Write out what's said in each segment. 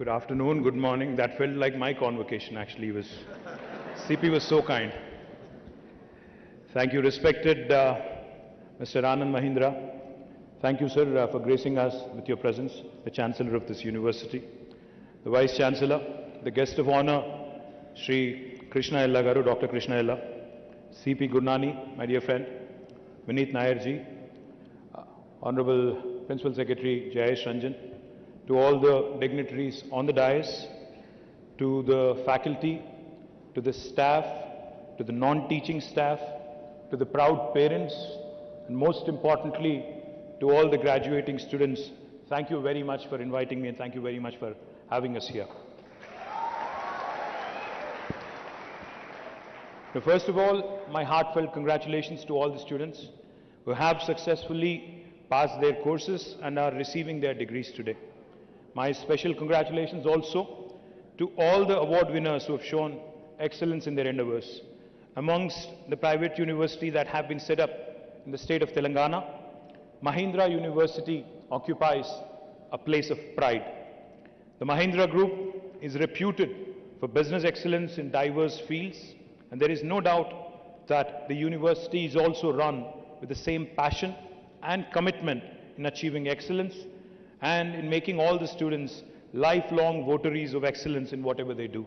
Good afternoon, good morning. That felt like my convocation actually. CP was so kind. Thank you, respected Mr. Anand Mahindra. Thank you, sir, for gracing us with your presence, the Chancellor of this university, the Vice Chancellor, the guest of honor, Sri Krishna Ella Garu, Dr. Krishna Ella, CP Gurnani, my dear friend, Vineet Nayarji, Honorable Principal Secretary Jayesh Ranjan, to all the dignitaries on the dais, to the faculty, to the staff, to the non-teaching staff, to the proud parents, and most importantly, to all the graduating students, thank you very much for inviting me and thank you very much for having us here. Now, first of all, my heartfelt congratulations to all the students who have successfully passed their courses and are receiving their degrees today. My special congratulations also to all the award winners who have shown excellence in their endeavors. Amongst the private universities that have been set up in the state of Telangana, Mahindra University occupies a place of pride. The Mahindra Group is reputed for business excellence in diverse fields, and there is no doubt that the university is also run with the same passion and commitment in achieving excellence and in making all the students lifelong votaries of excellence in whatever they do.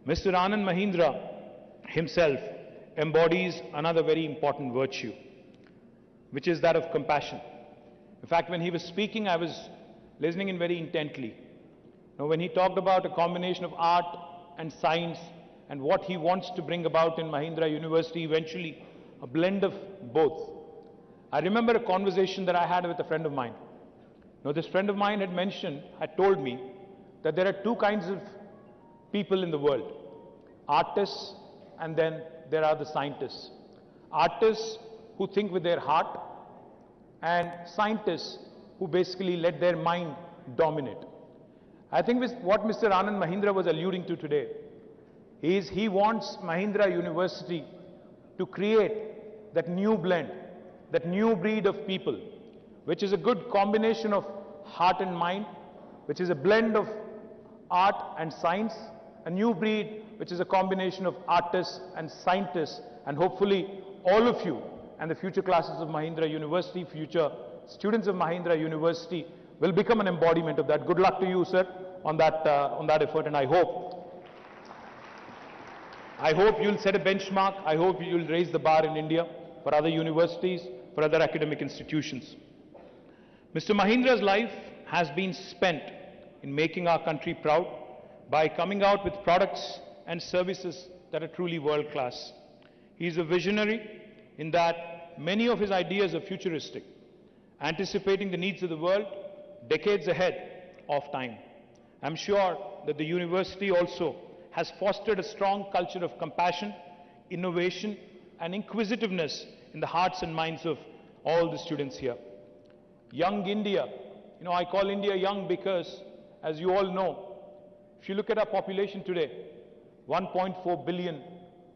Mr. Anand Mahindra himself embodies another very important virtue, which is that of compassion. In fact, when he was speaking, I was listening in very intently. Now, when he talked about a combination of art and science and what he wants to bring about in Mahindra University, eventually a blend of both. I remember a conversation that I had with a friend of mine. Now, this friend of mine had told me that there are two kinds of people in the world, artists and then there are the scientists. Artists who think with their heart and scientists who basically let their mind dominate. I think what Mr. Anand Mahindra was alluding to today is he wants Mahindra University to create that new blend, that new breed of people, which is a good combination of heart and mind, which is a blend of art and science, a new breed which is a combination of artists and scientists, and hopefully all of you and the future classes of Mahindra University, future students of Mahindra University will become an embodiment of that. Good luck to you, sir, on that effort, and I hope you'll set a benchmark. I hope you'll raise the bar in India for other universities, for other academic institutions. Mr. Mahindra's life has been spent in making our country proud by coming out with products and services that are truly world-class. He is a visionary in that many of his ideas are futuristic, anticipating the needs of the world decades ahead of time. I'm sure that the university also has fostered a strong culture of compassion, innovation, and inquisitiveness in the hearts and minds of all the students here. Young India, I call India young because, as you all know, if you look at our population today, 1.4 billion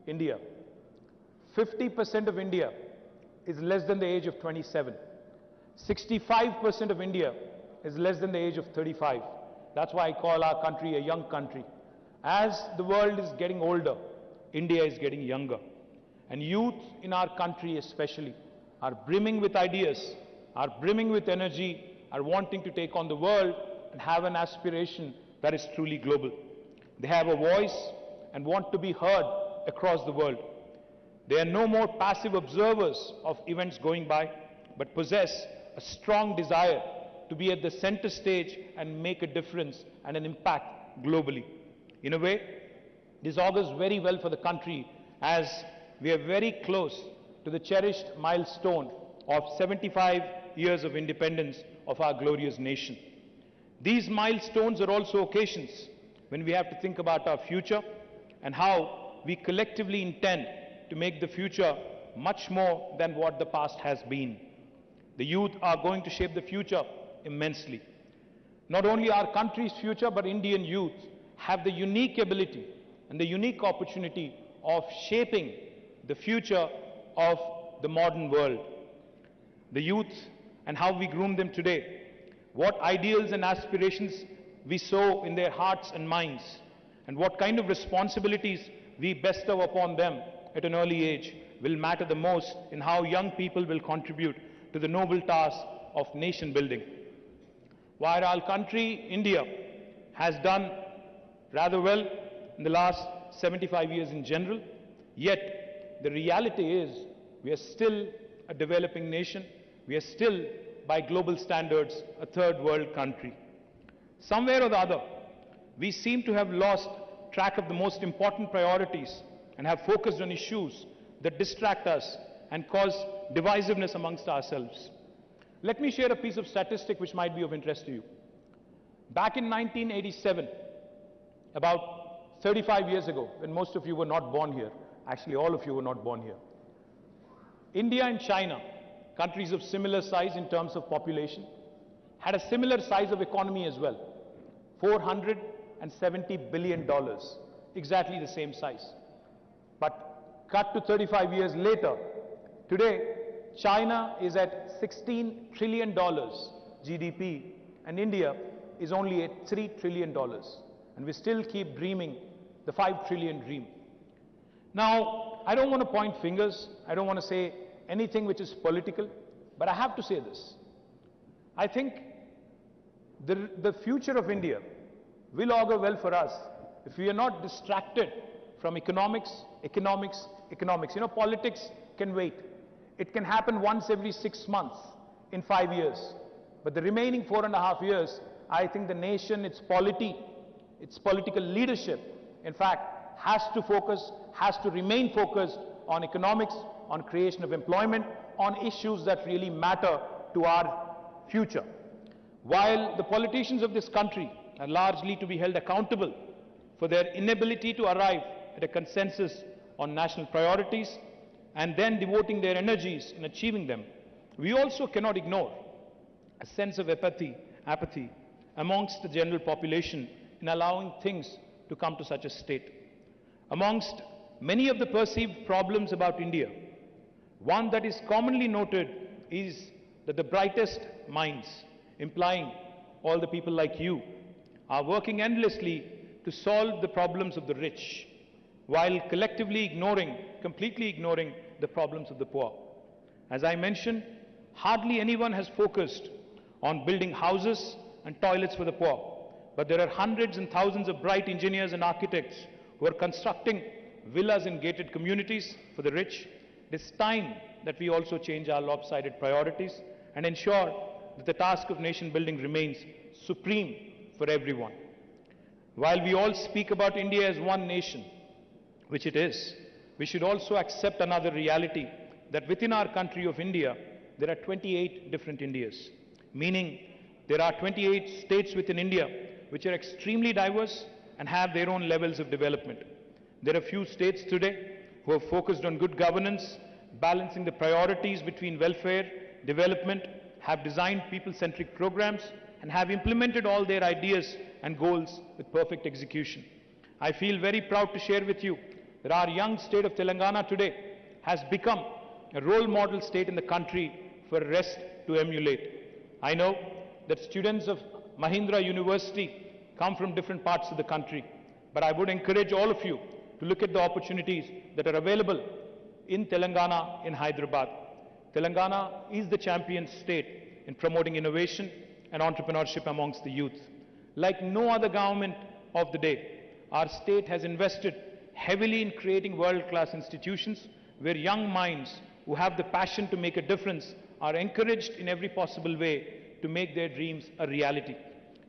India, 50% of India is less than the age of 27. 65% of India is less than the age of 35. That's why I call our country a young country. As the world is getting older, India is getting younger. And youth in our country especially are brimming with ideas, are brimming with energy, are wanting to take on the world and have an aspiration that is truly global. They have a voice and want to be heard across the world. They are no more passive observers of events going by, but possess a strong desire to be at the center stage and make a difference and an impact globally. In a way, this augurs very well for the country as we are very close to the cherished milestone of 75 years of independence of our glorious nation. These milestones are also occasions when we have to think about our future and how we collectively intend to make the future much more than what the past has been. The youth are going to shape the future immensely. Not only our country's future, but Indian youth have the unique ability and the unique opportunity of shaping the future of the modern world. The youth and how we groom them today, what ideals and aspirations we sow in their hearts and minds, and what kind of responsibilities we bestow upon them at an early age will matter the most in how young people will contribute to the noble task of nation building. While our country, India, has done rather well in the last 75 years in general, yet the reality is we are still a developing nation. We are still, by global standards, a third world country. Somewhere or the other, we seem to have lost track of the most important priorities and have focused on issues that distract us and cause divisiveness amongst ourselves. Let me share a piece of statistic which might be of interest to you. Back in 1987, about 35 years ago, when most of you were not born here, actually all of you were not born here, India and China, countries of similar size in terms of population, had a similar size of economy as well. $470 billion, exactly the same size. But cut to 35 years later, today China is at $16 trillion GDP and India is only at $3 trillion. And we still keep dreaming the 5 trillion dream. Now, I don't want to point fingers, I don't want to say anything which is political, but I have to say this. I think the future of India will augur well for us if we are not distracted from economics. You know, politics can wait. It can happen once every 6 months in 5 years. But the remaining 4.5 years, I think the nation, its polity, its political leadership, in fact, has to remain focused on economics, on creation of employment, on issues that really matter to our future. While the politicians of this country are largely to be held accountable for their inability to arrive at a consensus on national priorities and then devoting their energies in achieving them, we also cannot ignore a sense of apathy amongst the general population in allowing things to come to such a state. Amongst many of the perceived problems about India, one that is commonly noted is that the brightest minds, implying all the people like you, are working endlessly to solve the problems of the rich, while completely ignoring the problems of the poor. As I mentioned, hardly anyone has focused on building houses and toilets for the poor, but there are hundreds and thousands of bright engineers and architects who are constructing villas in gated communities for the rich. It is time that we also change our lopsided priorities and ensure that the task of nation building remains supreme for everyone. While we all speak about India as one nation, which it is, we should also accept another reality, that within our country of India, there are 28 different Indias, meaning there are 28 states within India which are extremely diverse and have their own levels of development. There are few states today who have focused on good governance, balancing the priorities between welfare, development, have designed people-centric programs, and have implemented all their ideas and goals with perfect execution. I feel very proud to share with you that our young state of Telangana today has become a role model state in the country for the rest to emulate. I know that students of Mahindra University come from different parts of the country, but I would encourage all of you to look at the opportunities that are available in Telangana, in Hyderabad. Telangana is the champion state in promoting innovation and entrepreneurship amongst the youth. Like no other government of the day, our state has invested heavily in creating world-class institutions where young minds who have the passion to make a difference are encouraged in every possible way to make their dreams a reality.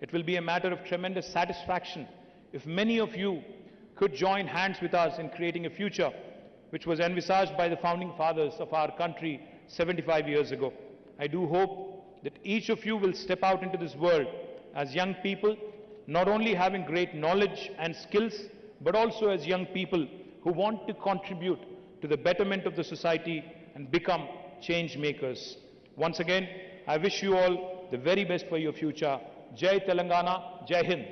It will be a matter of tremendous satisfaction if many of you could join hands with us in creating a future which was envisaged by the founding fathers of our country 75 years ago. I do hope that each of you will step out into this world as young people, not only having great knowledge and skills, but also as young people who want to contribute to the betterment of the society and become change makers. Once again, I wish you all the very best for your future. Jai Telangana, Jai Hind.